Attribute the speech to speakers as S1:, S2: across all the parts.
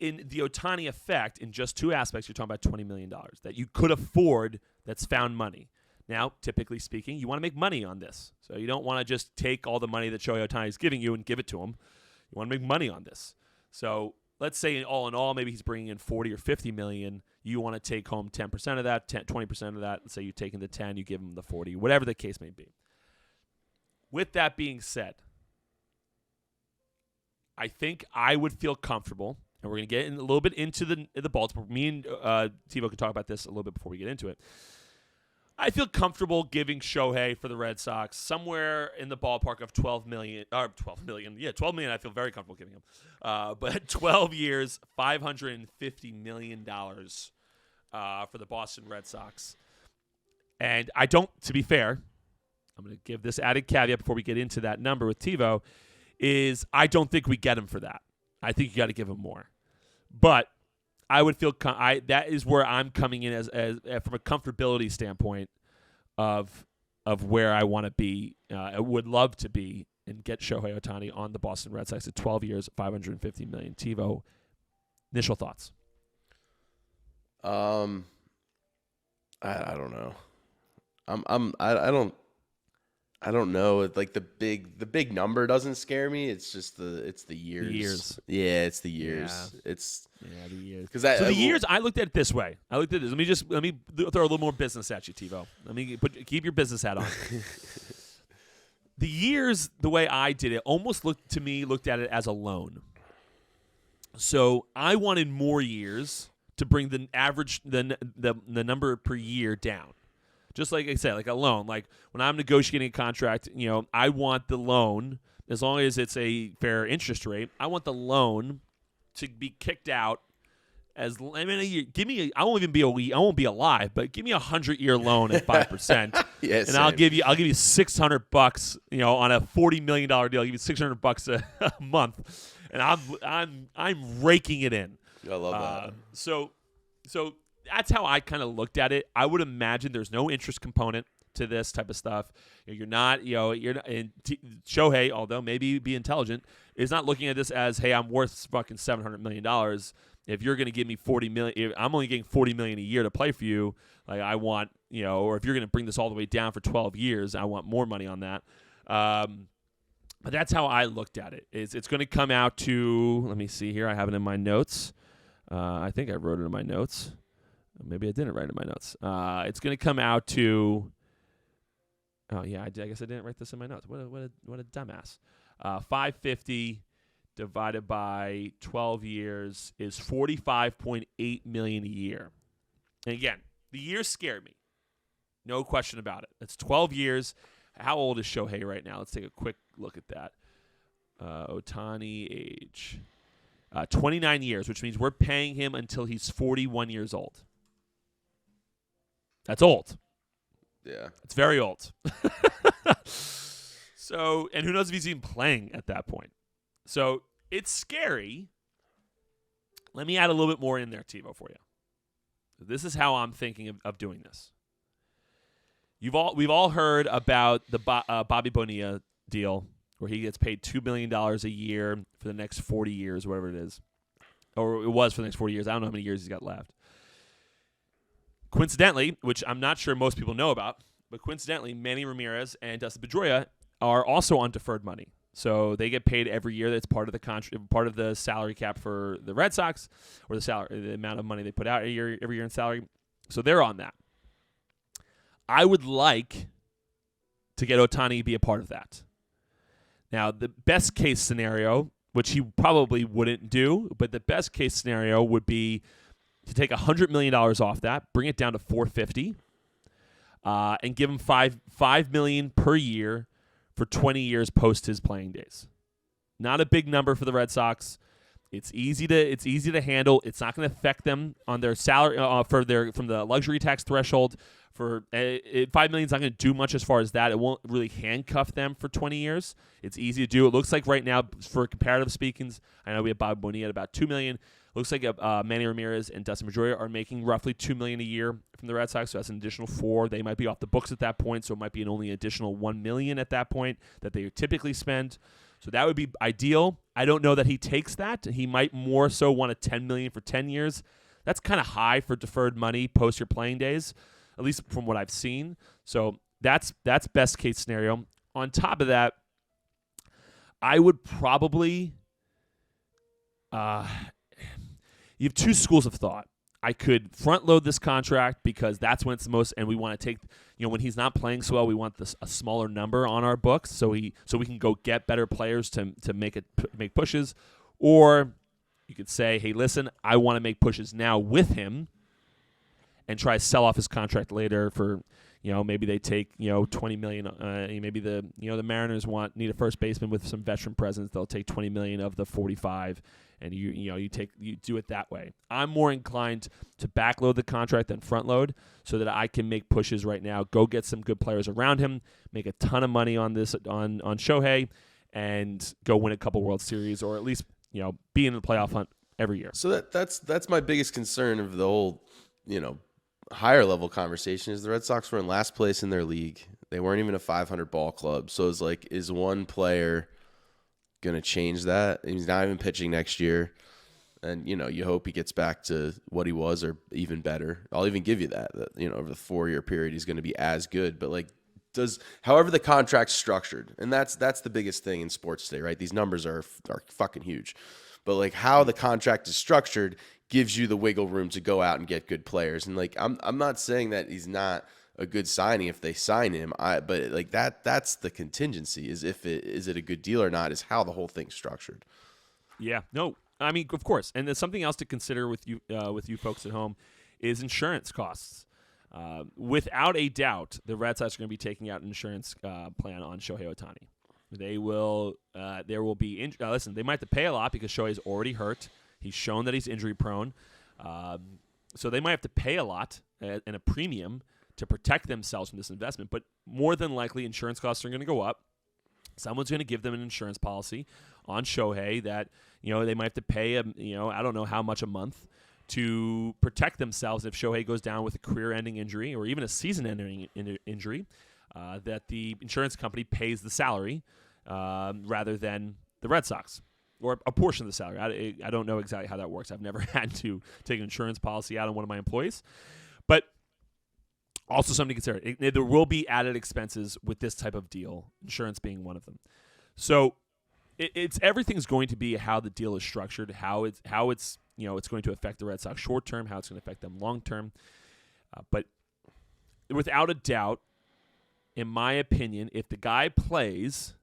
S1: in the Ohtani effect, in just two aspects, you're talking about $20 million that you could afford that's found money. Now, typically speaking, you want to make money on this. So you don't want to just take all the money that Shohei Ohtani is giving you and give it to him. You want to make money on this. So let's say all in all, maybe he's bringing in 40 or 50 million. You want to take home 10% of that, 20% of that. Let's say you take in the 10, you give him the 40, whatever the case may be. With that being said, I think I would feel comfortable, and we're going to get a little bit into the Baltimore. Me and Tivo can talk about this a little bit before we get into it. I feel comfortable giving Shohei for the Red Sox somewhere in the ballpark of $12 million. Yeah, $12 million I feel very comfortable giving him. But 12 years, $550 million for the Boston Red Sox. And I don't, to be fair, I'm going to give this added caveat before we get into that number with Tivo, is I don't think we get him for that. I think you got to give him more. But I would feel that is where I'm coming in as from a comfortability standpoint of where I want to be. I would love to be and get Shohei Ohtani on the Boston Red Sox at 12 years, $550 million. Tivo, initial thoughts?
S2: I don't know. I don't know. Like the big number doesn't scare me. It's just the years.
S1: The years.
S2: Yeah, it's the years.
S1: Yeah.
S2: It's
S1: the years.
S2: Because
S1: the years. I looked at it this way. Let me throw a little more business at you, Tivo. Keep your business hat on. The years, the way I did it, almost looked at it as a loan. So I wanted more years to bring the average the number per year down. Just like I said, like a loan. Like when I'm negotiating a contract, I want the loan, as long as it's a fair interest rate, I want the loan to be kicked out I won't be alive, but give me 100-year loan at 5%.
S2: Yes,
S1: and I'll give you $600, on a $40 million deal. I'll give you $600 a month, and I'm raking it in.
S2: I love that.
S1: So that's how I kind of looked at it. I would imagine there's no interest component to this type of stuff. You're not, Shohei, although maybe be intelligent, is not looking at this as, hey, I'm worth fucking $700 million. If you're going to give me $40 million, I'm only getting $40 million a year to play for you. Like I want, or if you're going to bring this all the way down for 12 years, I want more money on that. But that's how I looked at it. It's going to come out to, let me see here. I have it in my notes. I think I wrote it in my notes. Maybe I didn't write it in my notes. It's going to come out to, oh yeah, I guess I didn't write this in my notes. What a dumbass. 550 divided by 12 years is $45.8 million a year. And again, the years scared me. No question about it. That's 12 years. How old is Shohei right now? Let's take a quick look at that. Ohtani age. 29 years, which means we're paying him until he's 41 years old. That's old.
S2: Yeah.
S1: It's very old. So, and who knows if he's even playing at that point. So, it's scary. Let me add a little bit more in there, Tivo, for you. This is how I'm thinking of doing this. We've all heard about the Bobby Bonilla deal, where he gets paid $2 million a year for the next 40 years, whatever it is. Or it was for the next 40 years. I don't know how many years he's got left. Coincidentally, which I'm not sure most people know about, but coincidentally, Manny Ramirez and Dustin Pedroia are also on deferred money. So they get paid every year. That's part of the salary cap for the Red Sox, or the amount of money they put out every year in salary. So they're on that. I would like to get Ohtani to be a part of that. Now, the best case scenario, which he probably wouldn't do, but the best case scenario would be to take $100 million off that, bring it down to $450, and give him $5 million per year for 20 years post his playing days. Not a big number for the Red Sox. It's easy to handle. It's not going to affect them on their salary from the luxury tax threshold. For $5 million is not going to do much as far as that. It won't really handcuff them for 20 years. It's easy to do. It looks like right now, for comparative speakings, I know we have Bob Bonilla at about $2 million. Looks like Manny Ramirez and Dustin Pedroia are making roughly $2 million a year from the Red Sox, so that's an additional $4 million. They might be off the books at that point, so it might be only additional $1 million at that point that they typically spend. So that would be ideal. I don't know that he takes that. He might more so want a $10 million for 10 years. That's kind of high for deferred money post your playing days, at least from what I've seen. So that's best case scenario. On top of that, I would probably you have two schools of thought. I could front load this contract because that's when it's the most, and we want to take, when he's not playing so well, we want a smaller number on our books so we can go get better players to make pushes. Or you could say, hey, listen, I want to make pushes now with him and try to sell off his contract later for, maybe they take, $20 million. Maybe the Mariners need a first baseman with some veteran presence. They'll take $20 million of the 45, and you do it that way. I'm more inclined to backload the contract than front load, so that I can make pushes right now, go get some good players around him, make a ton of money on this on Shohei, and go win a couple World Series, or at least be in the playoff hunt every year.
S2: So that's my biggest concern of the whole higher level conversation is the Red Sox were in last place in their league. They weren't even a 500 ball club. So it's like, is one player going to change that? He's not even pitching next year. And, you hope he gets back to what he was or even better. I'll even give you that over the 4-year period, he's going to be as good. But however the contract's structured, and that's the biggest thing in sports today, right? These numbers are fucking huge. But how the contract is structured gives you the wiggle room to go out and get good players. And I'm not saying that he's not a good signing if they sign him. But that's the contingency is is it a good deal or not is how the whole thing's structured.
S1: Yeah, no, I mean, of course. And there's something else to consider with you folks at home is insurance costs. Without a doubt, the Red Sox are going to be taking out an insurance plan on Shohei Ohtani. They will. There will be. Listen, they might have to pay a lot because Shohei's already hurt. He's shown that he's injury prone. So they might have to pay a lot and a premium to protect themselves from this investment. But more than likely, insurance costs are going to go up. Someone's going to give them an insurance policy on Shohei that they might have to pay I don't know how much a month to protect themselves if Shohei goes down with a career-ending injury or even a season-ending injury. That the insurance company pays the salary rather than the Red Sox, or a portion of the salary. I don't know exactly how that works. I've never had to take an insurance policy out on one of my employees. But also something to consider. There will be added expenses with this type of deal, insurance being one of them. So everything's going to be how the deal is structured, how it's it's going to affect the Red Sox short term, how it's going to affect them long term. But without a doubt, in my opinion, if the guy plays,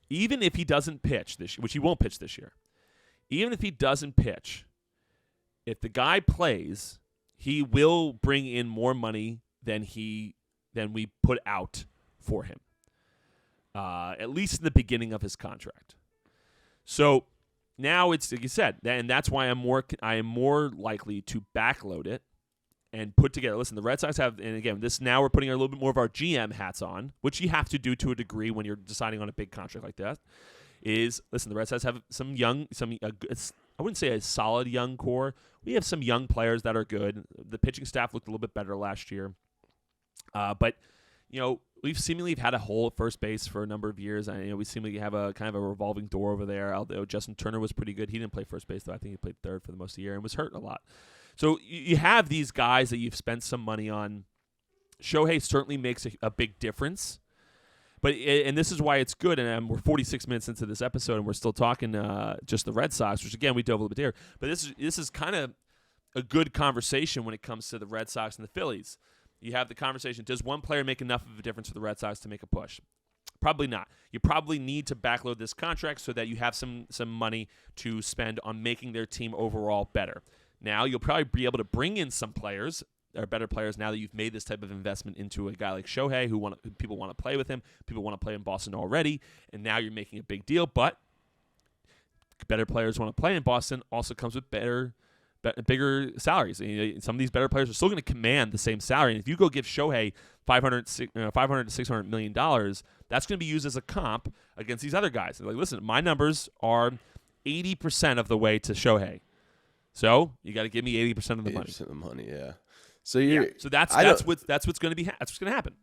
S1: even if he doesn't pitch this year, which he won't pitch this year, even if he doesn't pitch, if the guy plays, he will bring in more money than we put out for him, at least in the beginning of his contract. So now it's like you said, and that's why I am more likely to backload it and put together. Listen, the Red Sox have, and again, now we're putting a little bit more of our GM hats on, which you have to do to a degree when you're deciding on a big contract like that. Listen, the Red Sox have I wouldn't say a solid young core. We have some young players that are good. The pitching staff looked a little bit better last year. But we've seemingly had a hole at first base for a number of years. We seemingly have a kind of a revolving door over there. Although Justin Turner was pretty good. He didn't play first base, though. I think he played third for the most of the year and was hurt a lot. So you have these guys that you've spent some money on. Shohei certainly makes a big difference. And this is why it's good, and we're 46 minutes into this episode, and we're still talking just the Red Sox, which, again, we dove a little bit there. But this is kind of a good conversation when it comes to the Red Sox and the Phillies. You have the conversation, does one player make enough of a difference for the Red Sox to make a push? Probably not. You probably need to backload this contract so that you have some money to spend on making their team overall better. Now, you'll probably be able to bring in some players, or better players, now that you've made this type of investment into a guy like Shohei, who people want to play with him. People want to play in Boston already, and now you're making a big deal. But better players want to play in Boston also comes with bigger salaries. Some of these better players are still going to command the same salary. And if you go give Shohei $500 to $600 million, that's going to be used as a comp against these other guys. They're like, listen, my numbers are 80% of the way to Shohei. So you got to give me 80% of the money.
S2: 80% of the money, yeah.
S1: So that's what's going to happen.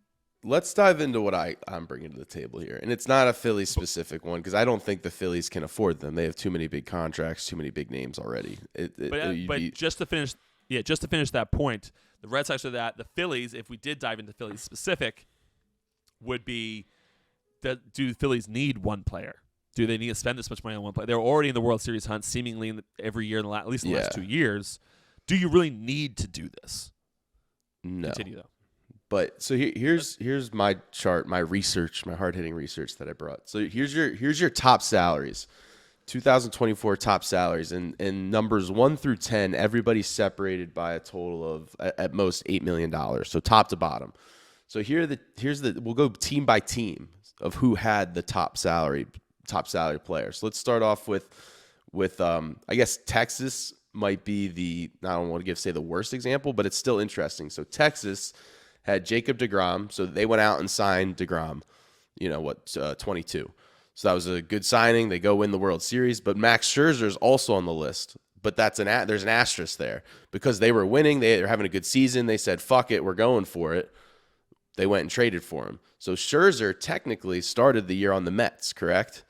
S2: let's dive into what I'm bringing to the table here. And it's not a Philly specific one because I don't think the Phillies can afford them. They have too many big contracts, too many big names already.
S1: Just to finish that point, the Red Sox are that. The Phillies, if we did dive into Phillies specific, would be, do the Phillies need one player? Do they need to spend this much money on one player? They're already in the World Series hunt seemingly every year, at least in the last 2 years. Do you really need to do this?
S2: No.
S1: Continue, though.
S2: But so here's my chart, my research, my hard-hitting research that I brought. So here's your top salaries, 2024 top salaries, and numbers 1 through 10. Everybody's separated by a total of at most $8 million. So top to bottom. So we'll go team by team of who had the top salary players. So let's start off with I guess Texas might be I don't want to say the worst example, but it's still interesting. So Texas had Jacob deGrom, so they went out and signed deGrom, 22. So that was a good signing. They go win the World Series, but Max Scherzer is also on the list. But there's an asterisk there because they were winning. They were having a good season. They said, fuck it, we're going for it. They went and traded for him. So Scherzer technically started the year on the Mets, correct?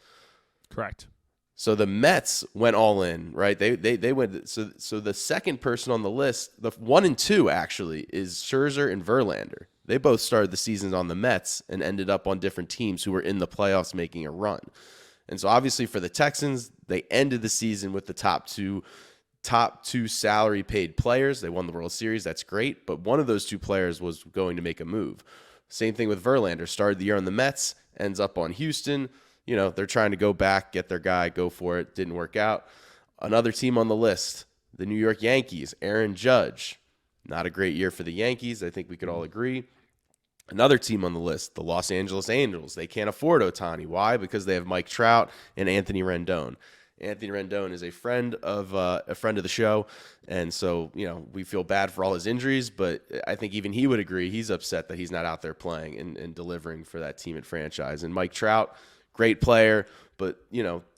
S1: Correct.
S2: So the Mets went all in, right? They went. So the second person on the list, the 1 and 2 actually, is Scherzer and Verlander. They both started the seasons on the Mets and ended up on different teams who were in the playoffs making a run. And so obviously for the Texans, they ended the season with the top two salary paid players. They won the World Series. That's great. But one of those two players was going to make a move. Same thing with Verlander. Started the year on the Mets, ends up on Houston. They're trying to go back, get their guy, go for it. Didn't work out. Another team on the list, the New York Yankees, Aaron Judge. Not a great year for the Yankees. I think we could all agree. Another team on the list, the Los Angeles Angels. They can't afford Ohtani. Why? Because they have Mike Trout and Anthony Rendon. Anthony Rendon is a friend of the show, and so we feel bad for all his injuries. But I think even he would agree he's upset that he's not out there playing and delivering for that team and franchise. And Mike Trout, great player, but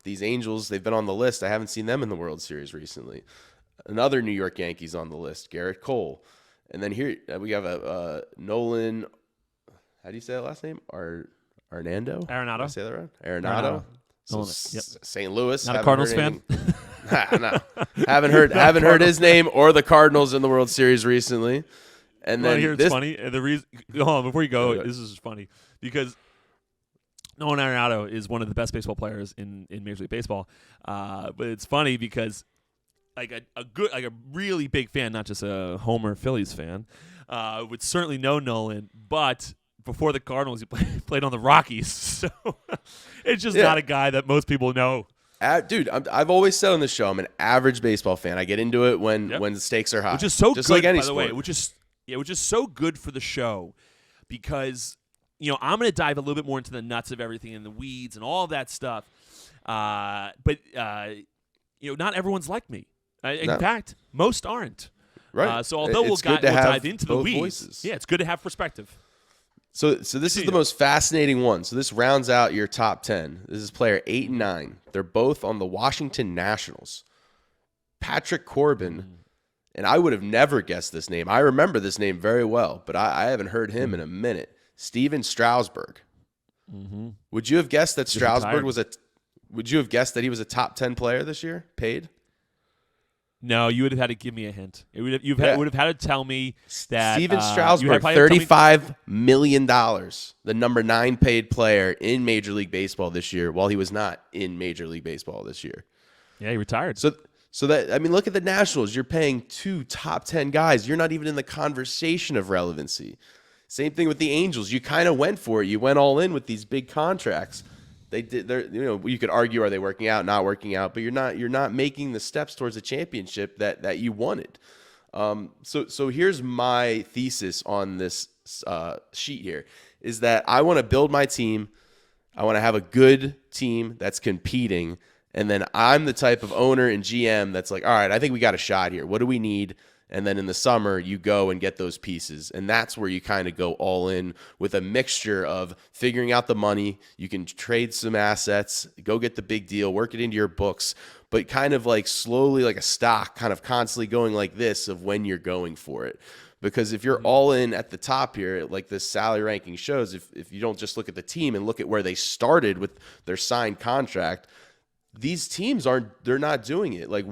S2: these Angels, they've been on the list. I haven't seen them in the World Series recently. Another New York Yankees on the list, Garrett Cole, and then here we have a Nolan. How do you say that last name? Arenado. Did I say that right? Arenado.
S1: Arenado.
S2: So
S1: Yep.
S2: St. Louis.
S1: Not a Cardinals fan.
S2: No. haven't heard his name or the Cardinals in the World Series recently. And then
S1: it's funny. And the reason, hold on, before you go, this is funny because Nolan Arenado is one of the best baseball players in Major League Baseball. But it's funny because a really big fan, not just a Homer Phillies fan, would certainly know Nolan, but before the Cardinals, he played on the Rockies. So it's just not a guy that most people know.
S2: Dude, I've always said on this show, I'm an average baseball fan. I get into it when the stakes are high.
S1: Which is so
S2: just
S1: good,
S2: like any
S1: by the
S2: sport.
S1: way. Which is so good for the show because, I'm going to dive a little bit more into the nuts of everything and the weeds and all of that stuff. But not everyone's like me. In fact, most aren't.
S2: Right.
S1: So although we'll dive into the weeds,
S2: voices.
S1: it's good to have perspective.
S2: So this is the most fascinating one. So this rounds out your top 10. This is player 8 and 9. They're both on the Washington Nationals. Patrick Corbin, and I would have never guessed this name. I remember this name very well, but I haven't heard him in a minute. Steven Strasburg.
S1: Mm-hmm.
S2: Would you have guessed that Strasburg Would you have guessed that he was a top 10 player this year, paid?
S1: No, you would have had to give me a hint. Would have had to tell me that
S2: Steven Strasburg, $35 million, the number 9 paid player in Major League Baseball this year, while he was not in Major League Baseball this year.
S1: Yeah, he retired.
S2: So look at the Nationals. You're paying 2 top 10 guys. You're not even in the conversation of relevancy. Same thing with the Angels. You kind of went for it. You went all in with these big contracts. They did. You could argue, are they working out, not working out? But you're not making the steps towards a championship that you wanted. So here's my thesis on this sheet here: is that I want to build my team. I want to have a good team that's competing, and then I'm the type of owner and GM that's like, all right, I think we got a shot here. What do we need? And then in the summer, you go and get those pieces. And that's where you kind of go all in with a mixture of figuring out the money. You can trade some assets, go get the big deal, work it into your books, but kind of like slowly, like a stock, kind of constantly going like this of when you're going for it. Because if you're all in at the top here, like this salary ranking shows, if you don't just look at the team and look at where they started with their signed contract, these teams they're not doing it. Like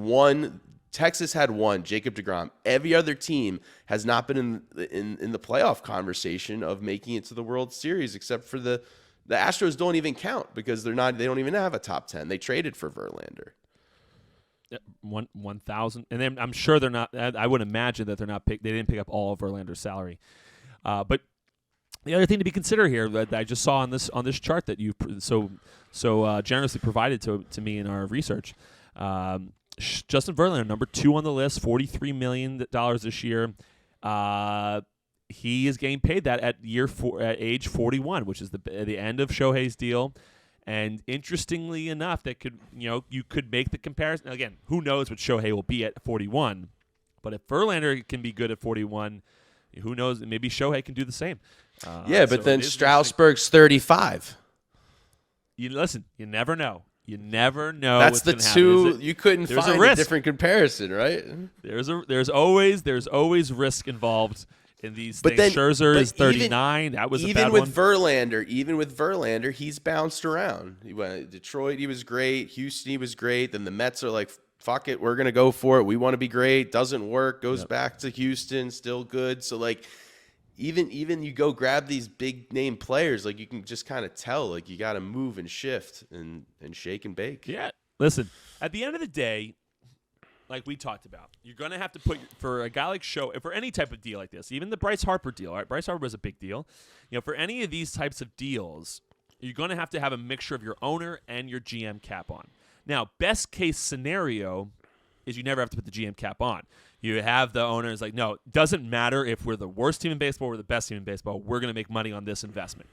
S2: Texas had one, Jacob deGrom. Every other team has not been in the playoff conversation of making it to the World Series, except for the Astros don't even count because they don't even have a top 10. They traded for Verlander.
S1: 1,000, and then I'm sure they're not. I would imagine that they didn't pick up all of Verlander's salary. But the other thing to be considered here that I just saw on this chart that you so generously provided to me in our research. Justin Verlander, number 2 on the list, $43 million this year. He is getting paid that at age 41, which is the end of Shohei's deal. And interestingly enough, you could make the comparison. Again, who knows what Shohei will be at 41? But if Verlander can be good at 41, who knows? Maybe Shohei can do the same.
S2: But then Strasburg's 35.
S1: You never know. You never know.
S2: That's the two. You couldn't
S1: find
S2: a different comparison, right?
S1: There's always risk involved in these things. Scherzer is 39. That was a bad one.
S2: Even with Verlander, he's bounced around. He went to Detroit. He was great. Houston, he was great. Then the Mets are like, fuck it, we're gonna go for it. We want to be great. Doesn't work. Goes back to Houston. Still good. So like, even you go grab these big name players, like you can just kind of tell, like you got to move and shift and shake and bake.
S1: Yeah. Listen, at the end of the day, like we talked about, you're going to have to put, for a guy like for any type of deal like this, even the Bryce Harper deal, right? Bryce Harper was a big deal. For any of these types of deals, you're going to have a mixture of your owner and your GM cap on. Now, best case scenario is you never have to put the GM cap on. You have the owners like, no, it doesn't matter if we're the worst team in baseball or the best team in baseball. We're going to make money on this investment.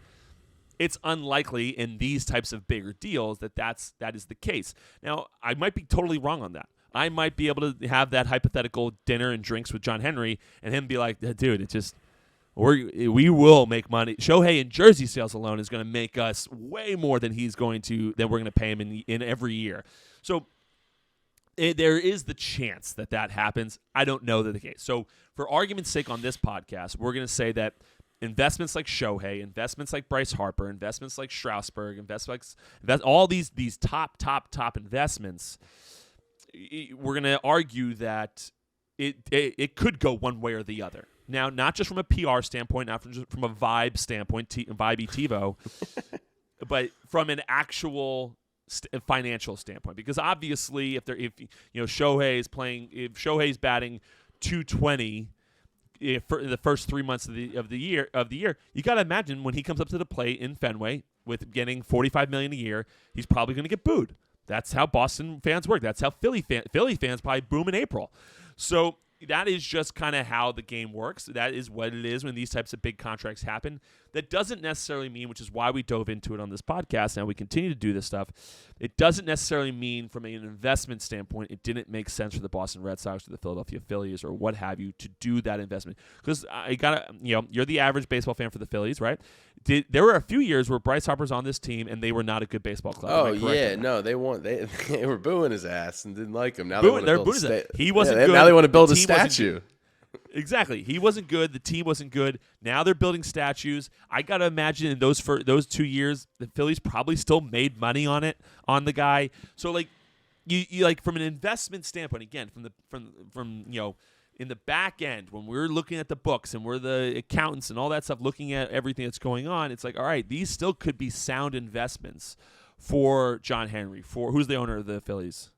S1: It's unlikely in these types of bigger deals that is the case. Now, I might be totally wrong on that. I might be able to have that hypothetical dinner and drinks with John Henry and him be like, dude, it just we will make money. Shohei in jersey sales alone is going to make us way more than we're going to pay him in every year. So there is the chance that happens. I don't know that the case. So for argument's sake on this podcast, we're going to say that investments like Shohei, investments like Bryce Harper, investments like Strasburg, all these top investments, we're going to argue that it could go one way or the other. Now, not just from a PR standpoint, not just from a vibe standpoint, vibey TiVo, but from an actual financial standpoint. Because obviously, if Shohei's batting 220 for the first 3 months of the year, you got to imagine when he comes up to the plate in Fenway with getting $45 million a year, he's probably going to get booed. That's how Boston fans work. That's how Philly fans probably boom in April. So that is just kind of how the game works. That is what it is when these types of big contracts happen. That doesn't necessarily mean, which is why we dove into it on this podcast, and we continue to do this stuff, it doesn't necessarily mean from an investment standpoint it didn't make sense for the Boston Red Sox or the Philadelphia Phillies or what have you to do that investment. Because you're the average baseball fan for the Phillies, right? There were a few years where Bryce Harper's on this team and they were not a good baseball club.
S2: Oh yeah, no, they were booing his ass and didn't like him. Now
S1: he wasn't good.
S2: Now they want to build a statue.
S1: Exactly. He wasn't good. The team wasn't good. Now they're building statues. I got to imagine in those 2 years, the Phillies probably still made money on the guy. So like you like from an investment standpoint, again, from in the back end, when we're looking at the books and we're the accountants and all that stuff, looking at everything that's going on, it's like, all right, these still could be sound investments for John Henry. For who's the owner of the Phillies?